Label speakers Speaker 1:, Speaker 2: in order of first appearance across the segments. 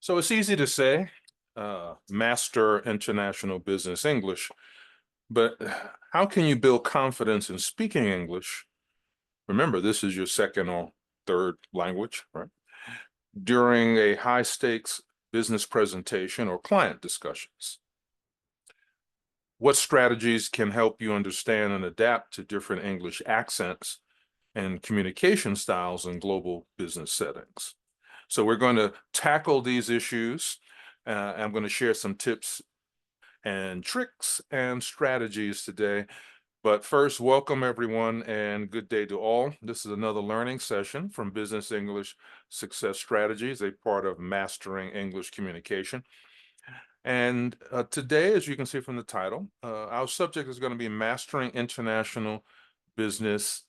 Speaker 1: So it's easy to say, master international business English, but how can you build confidence in speaking English? Remember, this is your second or third language, right? During a high stakes business presentation or client discussions. What strategies can help you understand and adapt to different English accents and communication styles in global business settings? So we're going to tackle these issues. I'm going to share some tips and tricks and strategies today. But first, welcome everyone and good day to all. This is another learning session from Business English Success Strategies, a part of Mastering English Communication. And today, as you can see from the title, our subject is going to be Mastering International Business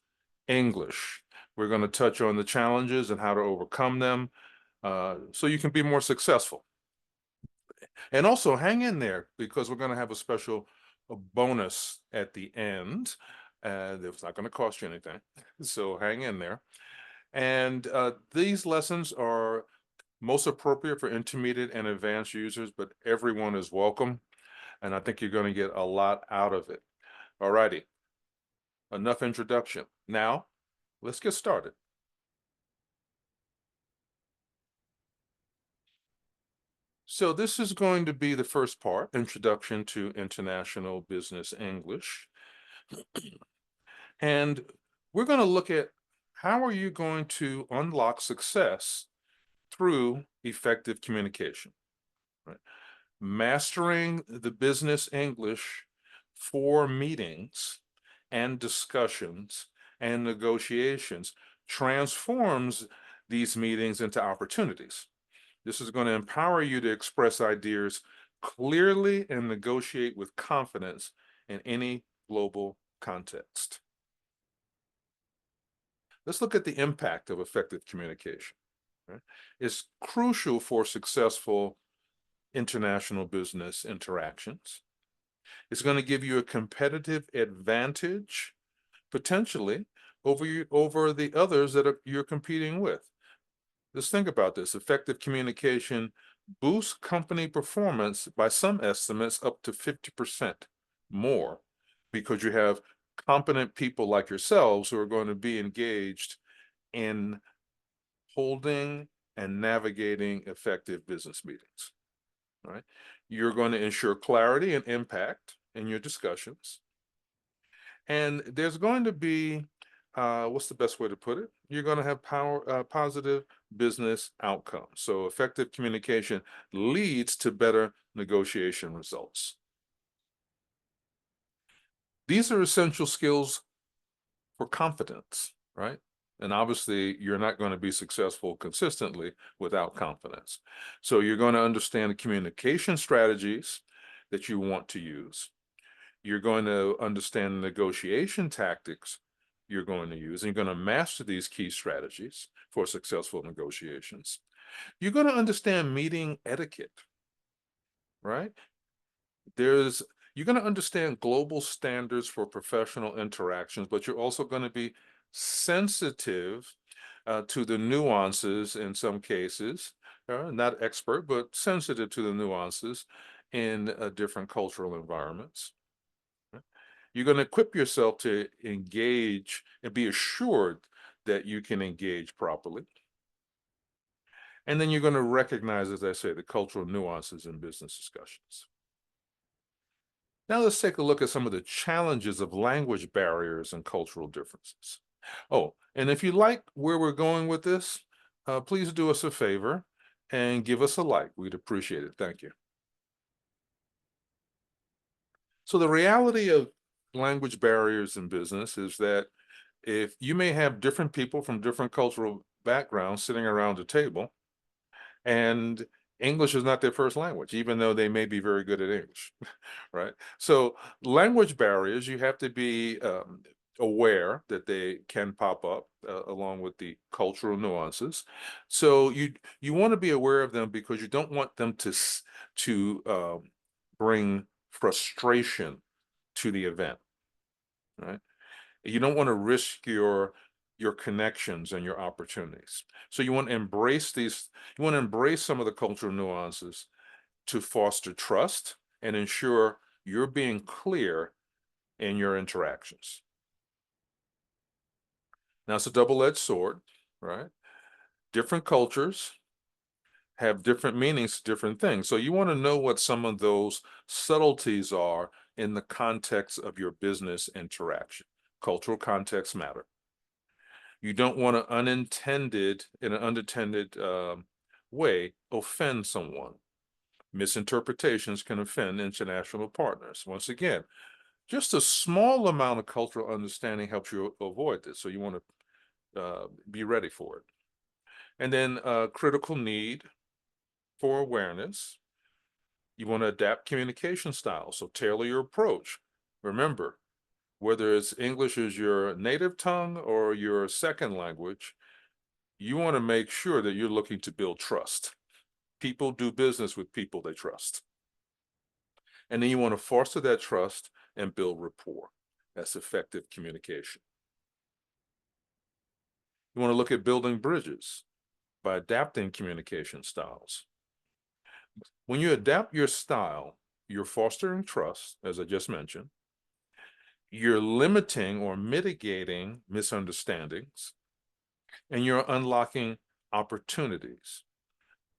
Speaker 1: English. We're going to touch on the challenges and how to overcome them so you can be more successful. And also hang in there because we're going to have a special bonus at the end. It's not going to cost you anything. So hang in there. And these lessons are most appropriate for intermediate and advanced users, but everyone is welcome. And I think you're going to get a lot out of it. All righty. Enough introduction. Now, let's get started. So this is going to be the first part, Introduction to International Business English. And we're going to look at how are you going to unlock success through effective communication, right? Mastering the business English for meetings and discussions and negotiations transforms these meetings into opportunities. This is going to empower you to express ideas clearly and negotiate with confidence in any global context. Let's look at the impact of effective communication. Right? It's crucial for successful international business interactions. It's going to give you a competitive advantage, potentially, over the others that you're competing with. Let's think about this. Effective communication boosts company performance by some estimates up to 50% more because you have competent people like yourselves who are going to be engaged in holding and navigating effective business meetings, right? You're going to ensure clarity and impact in your discussions. And there's going to be, what's the best way to put it? You're going to have positive business outcomes. So effective communication leads to better negotiation results. These are essential skills for confidence, right? And obviously, you're not going to be successful consistently without confidence. So you're going to understand the communication strategies that you want to use. You're going to understand the negotiation tactics you're going to use, and you're going to master these key strategies for successful negotiations. You're going to understand meeting etiquette, right? You're going to understand global standards for professional interactions, but you're also going to be sensitive to the nuances in some cases, not expert, but sensitive to the nuances in different cultural environments. You're going to equip yourself to engage and be assured that you can engage properly. And then you're going to recognize, as I say, the cultural nuances in business discussions. Now let's take a look at some of the challenges of language barriers and cultural differences. Oh, and if you like where we're going with this, please do us a favor and give us a like. We'd appreciate it. Thank you. So the reality of language barriers in business is that if you may have different people from different cultural backgrounds sitting around a table, and English is not their first language, even though they may be very good at English, right? So language barriers, you have to be aware that they can pop up along with the cultural nuances. So you want to be aware of them because you don't want them to bring frustration to the event, right? You don't want to risk your your connections and your opportunities. So you want to embrace these, you want to embrace some of the cultural nuances to foster trust and ensure you're being clear in your interactions. Now, it's a double-edged sword, right? Different cultures have different meanings to different things. So you want to know what some of those subtleties are in the context of your business interaction. Cultural contexts matter. You don't want to in an unintended way, offend someone. Misinterpretations can offend international partners. Once again, just a small amount of cultural understanding helps you avoid this. So you want to be ready for it. And then critical need for awareness. You want to adapt communication styles, so tailor your approach. Remember, whether it's English is your native tongue or your second language, you want to make sure that you're looking to build trust. People do business with people they trust. And then you want to foster that trust and build rapport. That's effective communication. You want to look at building bridges by adapting communication styles. When you adapt your style, you're fostering trust, as I just mentioned. You're limiting or mitigating misunderstandings, and you're unlocking opportunities.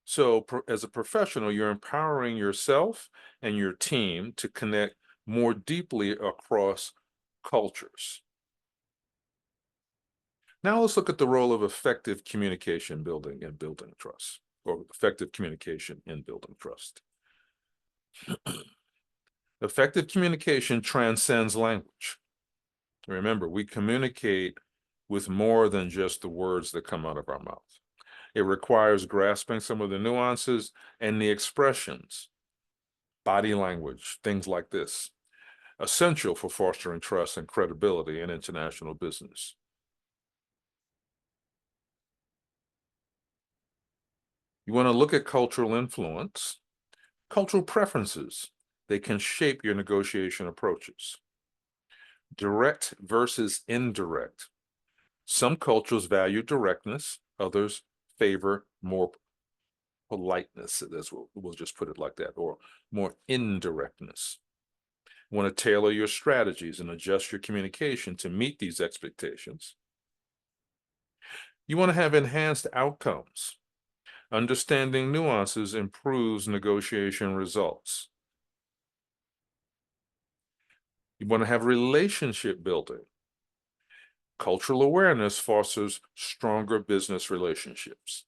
Speaker 1: So as a professional, you're empowering yourself and your team to connect more deeply across cultures. Now let's look at the role of effective communication building and building trust, or effective communication in building trust. Effective communication transcends language. Remember, we communicate with more than just the words that come out of our mouth. It requires grasping some of the nuances and the expressions, body language, things like this, essential for fostering trust and credibility in international business. You want to look at cultural influence, cultural preferences. They can shape your negotiation approaches. Direct versus indirect. Some cultures value directness, others favor more politeness. We'll just put it like that, or more indirectness. You want to tailor your strategies and adjust your communication to meet these expectations. You want to have enhanced outcomes. Understanding nuances improves negotiation results. You want to have relationship building. Cultural awareness fosters stronger business relationships.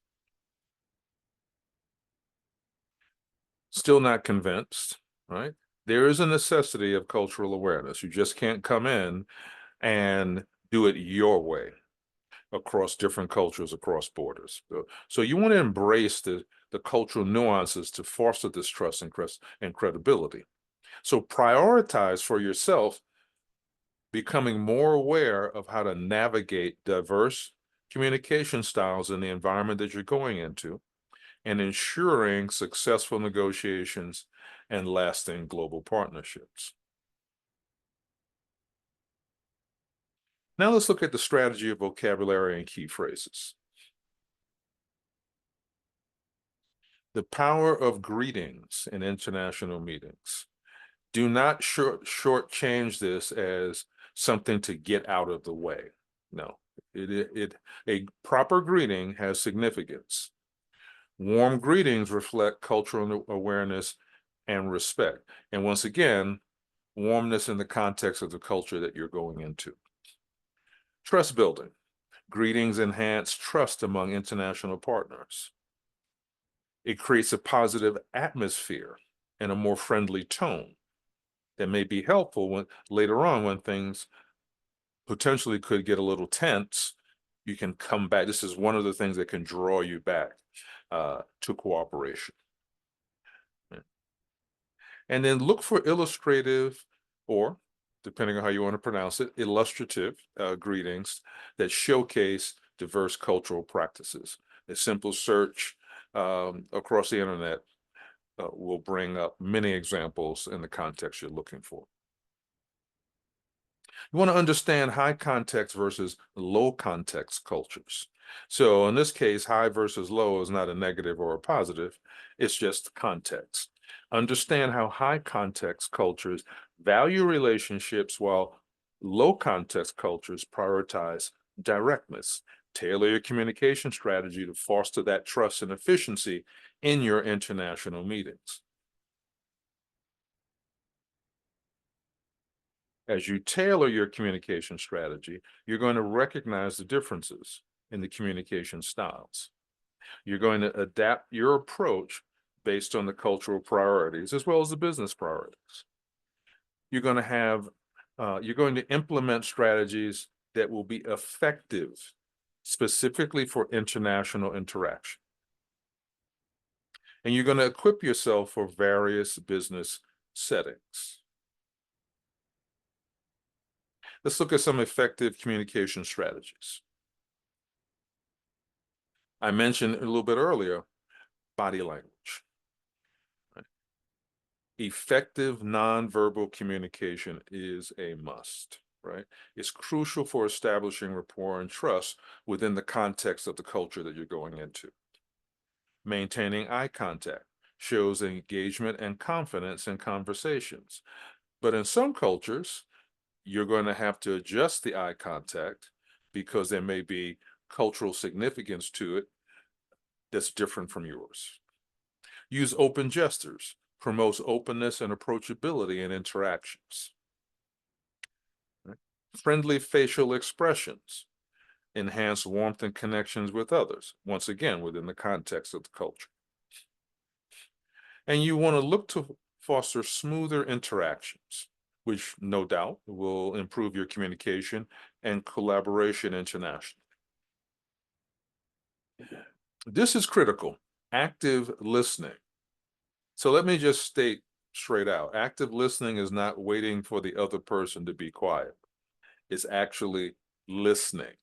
Speaker 1: Still not convinced, right? There is a necessity of cultural awareness. You just can't come in and do it your way across different cultures, across borders. So you want to embrace the cultural nuances to foster this trust and credibility. So prioritize for yourself becoming more aware of how to navigate diverse communication styles in the environment that you're going into, and ensuring successful negotiations and lasting global partnerships. Now let's look at the strategy of vocabulary and key phrases. The power of greetings in international meetings. Do not shortchange this as something to get out of the way. No, a proper greeting has significance. Warm greetings reflect cultural awareness and respect. And once again, warmness in the context of the culture that you're going into. Trust building. Greetings enhance trust among international partners. It creates a positive atmosphere and a more friendly tone that may be helpful when later on when things potentially could get a little tense. You can come back. This is one of the things that can draw you back to cooperation. And then look for illustrative, or depending on how you want to pronounce it, illustrative greetings that showcase diverse cultural practices. A simple search across the internet will bring up many examples in the context you're looking for. You want to understand high context versus low context cultures. So in this case, high versus low is not a negative or a positive, it's just context. Understand how high context cultures value relationships while low context cultures prioritize directness. Tailor your communication strategy to foster that trust and efficiency in your international meetings. As you tailor your communication strategy, you're going to recognize the differences in the communication styles. You're going to adapt your approach based on the cultural priorities as well as the business priorities. You're going to implement strategies that will be effective specifically for international interaction. And you're going to equip yourself for various business settings. Let's look at some effective communication strategies. I mentioned a little bit earlier, body language. Right? Effective nonverbal communication is a must, right? It's crucial for establishing rapport and trust within the context of the culture that you're going into. Maintaining eye contact shows engagement and confidence in conversations. But in some cultures, you're going to have to adjust the eye contact because there may be cultural significance to it that's different from yours. Use open gestures, promotes openness and approachability in interactions. Right? Friendly facial expressions enhance warmth and connections with others, once again, within the context of the culture. And you want to look to foster smoother interactions, which no doubt will improve your communication and collaboration internationally. This is critical, active listening. So let me just state straight out, active listening is not waiting for the other person to be quiet. It's actually listening.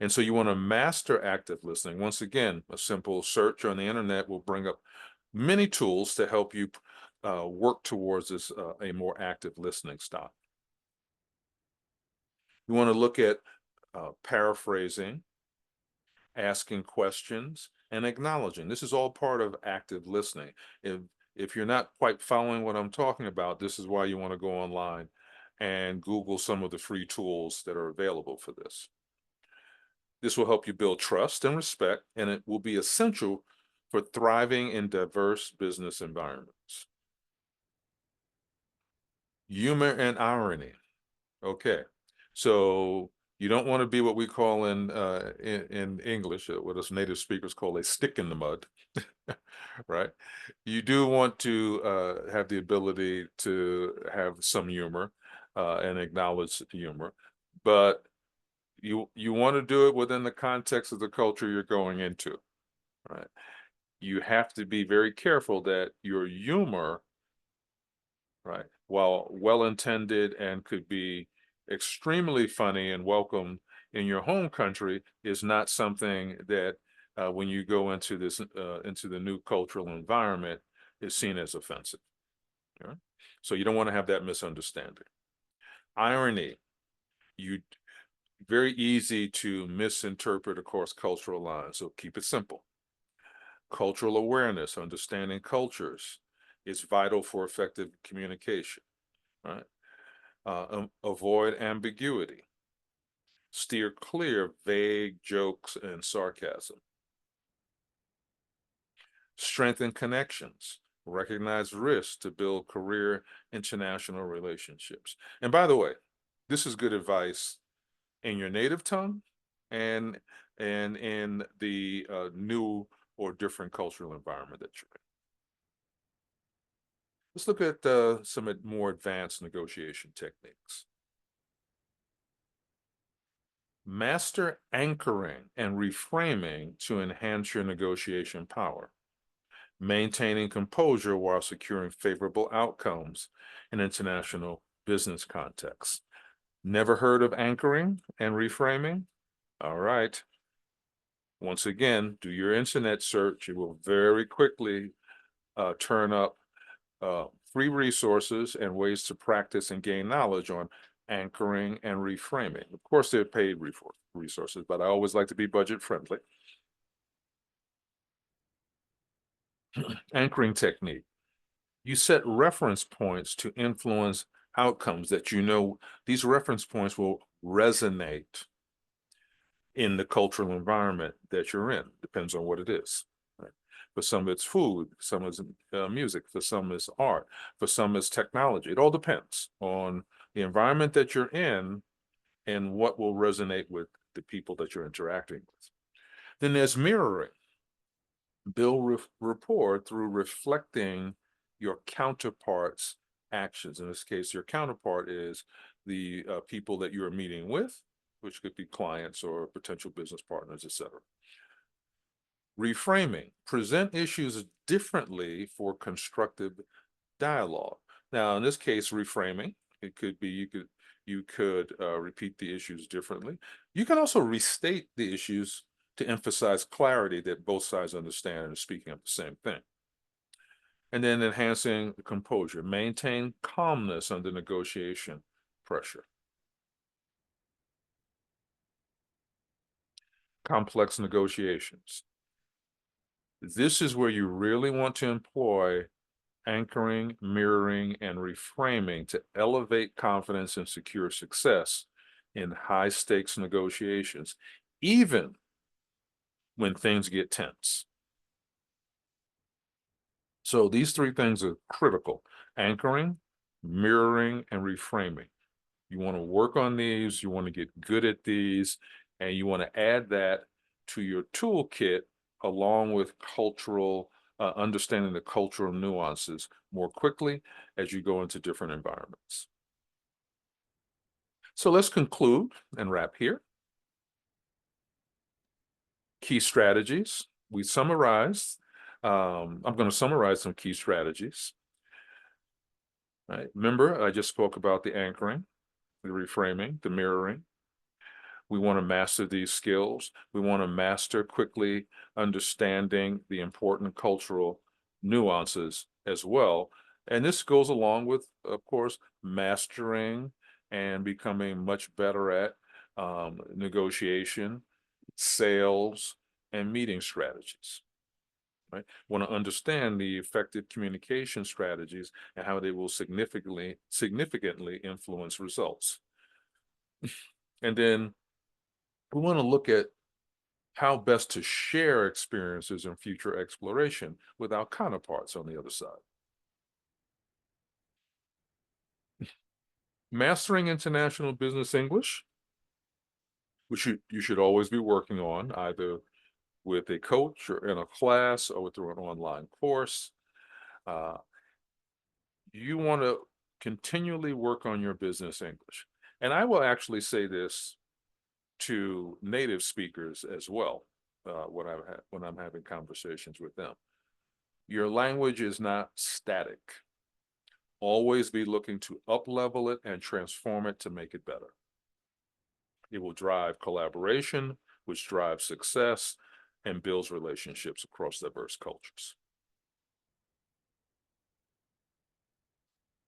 Speaker 1: And so you want to master active listening. Once again, a simple search on the internet will bring up many tools to help you work towards this a more active listening style. You want to look at paraphrasing, asking questions, and acknowledging. This is all part of active listening. If you're not quite following what I'm talking about, this is why you want to go online and Google some of the free tools that are available for this. This will help you build trust and respect, and it will be essential for thriving in diverse business environments. Humor and irony. Okay, so you don't want to be what we call in English, what us native speakers call a stick in the mud, right? You do want to have the ability to have some humor and acknowledge humor, but you want to do it within the context of the culture you're going into, right? You have to be very careful that your humor, right, while well-intended and could be extremely funny and welcome in your home country, is not something that when you go into this into the new cultural environment is seen as offensive. Right? So you don't want to have that misunderstanding. Irony, very easy to misinterpret across cultural lines, so keep it simple. Cultural awareness, understanding cultures, is vital for effective communication, right? Avoid ambiguity. Steer clear of vague jokes and sarcasm. Strengthen connections. Recognize risks to build career international relationships. And by the way, this is good advice in your native tongue and in the new or different cultural environment that you're in. Let's look at some more advanced negotiation techniques. Master anchoring and reframing to enhance your negotiation power. Maintaining composure while securing favorable outcomes in international business contexts. Never heard of anchoring and reframing? All right. Once again, do your internet search. You will very quickly turn up free resources and ways to practice and gain knowledge on anchoring, and reframing. Of course, they're paid resources, but I always like to be budget friendly. Anchoring technique. You set reference points to influence outcomes that you know these reference points will resonate in the cultural environment that you're in. Depends on what it is. Right? For some, it's food. For some, it's music. For some, it's art. For some, it's technology. It all depends on the environment that you're in and what will resonate with the people that you're interacting with. Then there's mirroring. Build rapport through reflecting your counterpart's actions. In this case, your counterpart is the people that you're meeting with, which could be clients or potential business partners, etc. Reframing, present issues differently for constructive dialogue. Now, in this case, reframing, it could be you could repeat the issues differently. You can also restate the issues to emphasize clarity that both sides understand and are speaking of the same thing. And then enhancing composure, maintain calmness under negotiation pressure. Complex negotiations. This is where you really want to employ anchoring, mirroring, and reframing to elevate confidence and secure success in high stakes negotiations, even when things get tense. So these three things are critical: anchoring, mirroring, and reframing. You want to work on these, you want to get good at these, and you want to add that to your toolkit along with cultural, understanding the cultural nuances more quickly as you go into different environments. So let's conclude and wrap here. Key strategies. We summarized. I'm going to summarize some key strategies. Right. Remember, I just spoke about the anchoring, the reframing, the mirroring. We want to master these skills. We want to master quickly understanding the important cultural nuances as well. And this goes along with, of course, mastering and becoming much better at negotiation, sales, and meeting strategies. Right? Want to understand the effective communication strategies and how they will significantly influence results. And then we want to look at how best to share experiences in future exploration with our counterparts on the other side. Mastering international business English, which you should always be working on, either with a coach or in a class or through an online course. You want to continually work on your business English. And I will actually say this to native speakers as well when I'm having conversations with them. Your language is not static. Always be looking to up-level it and transform it to make it better. It will drive collaboration, which drives success and builds relationships across diverse cultures.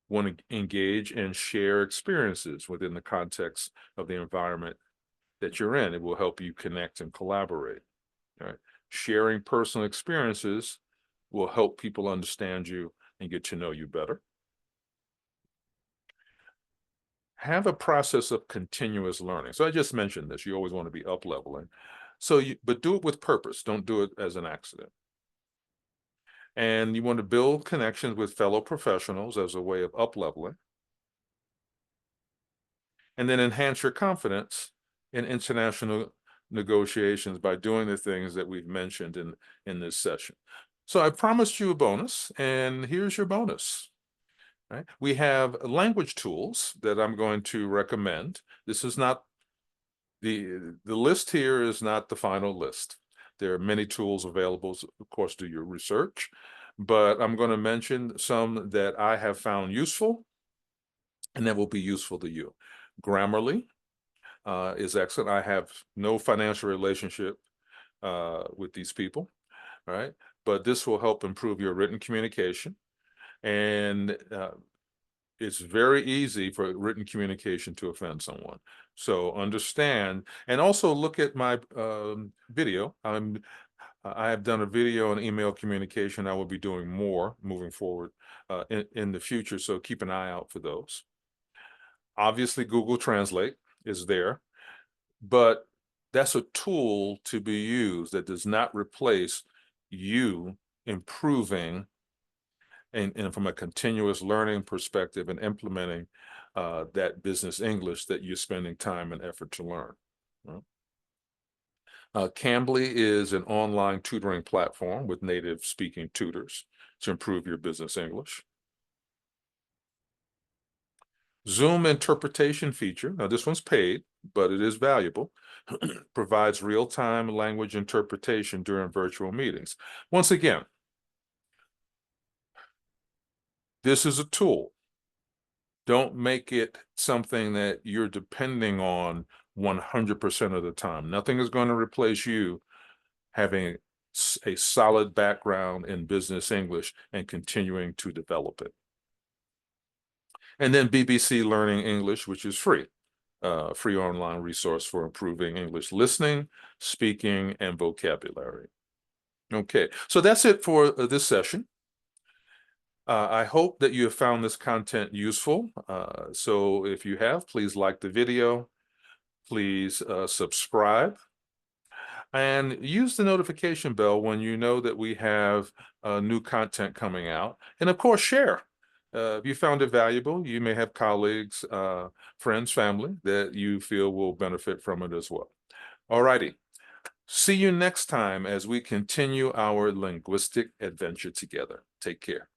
Speaker 1: Want to engage and share experiences within the context of the environment that you're in. It will help you connect and collaborate. Right? Sharing personal experiences will help people understand you and get to know you better. Have a process of continuous learning. So I just mentioned this. You always want to be up-leveling. But do it with purpose. Don't do it as an accident. And you want to build connections with fellow professionals as a way of up-leveling. And then enhance your confidence in international negotiations by doing the things that we've mentioned in this session. So I promised you a bonus, and here's your bonus. Right? We have language tools that I'm going to recommend. This is not the list here is not the final list. There are many tools available. So of course, do your research, but I'm going to mention some that I have found useful and that will be useful to you. Grammarly is excellent. I have no financial relationship with these people, right? But this will help improve your written communication and it's very easy for written communication to offend someone. So understand, and also look at my video. I have done a video on email communication. I will be doing more moving forward in the future, so keep an eye out for those. Obviously, Google Translate is there, but that's a tool to be used that does not replace you improving and from a continuous learning perspective and implementing that business English that you're spending time and effort to learn. Cambly is an online tutoring platform with native speaking tutors to improve your business English. Zoom interpretation feature, now this one's paid, but it is valuable, provides real-time language interpretation during virtual meetings. Once again, this is a tool. Don't make it something that you're depending on 100% of the time. Nothing is going to replace you having a solid background in business English and continuing to develop it. And then BBC Learning English, which is free. Free online resource for improving English listening, speaking, and vocabulary. Okay, so that's it for this session. I hope that you have found this content useful. So if you have, please like the video, please subscribe, and use the notification bell when you know that we have new content coming out. And of course, share. If you found it valuable, you may have colleagues, friends, family that you feel will benefit from it as well. All righty. See you next time as we continue our linguistic adventure together. Take care.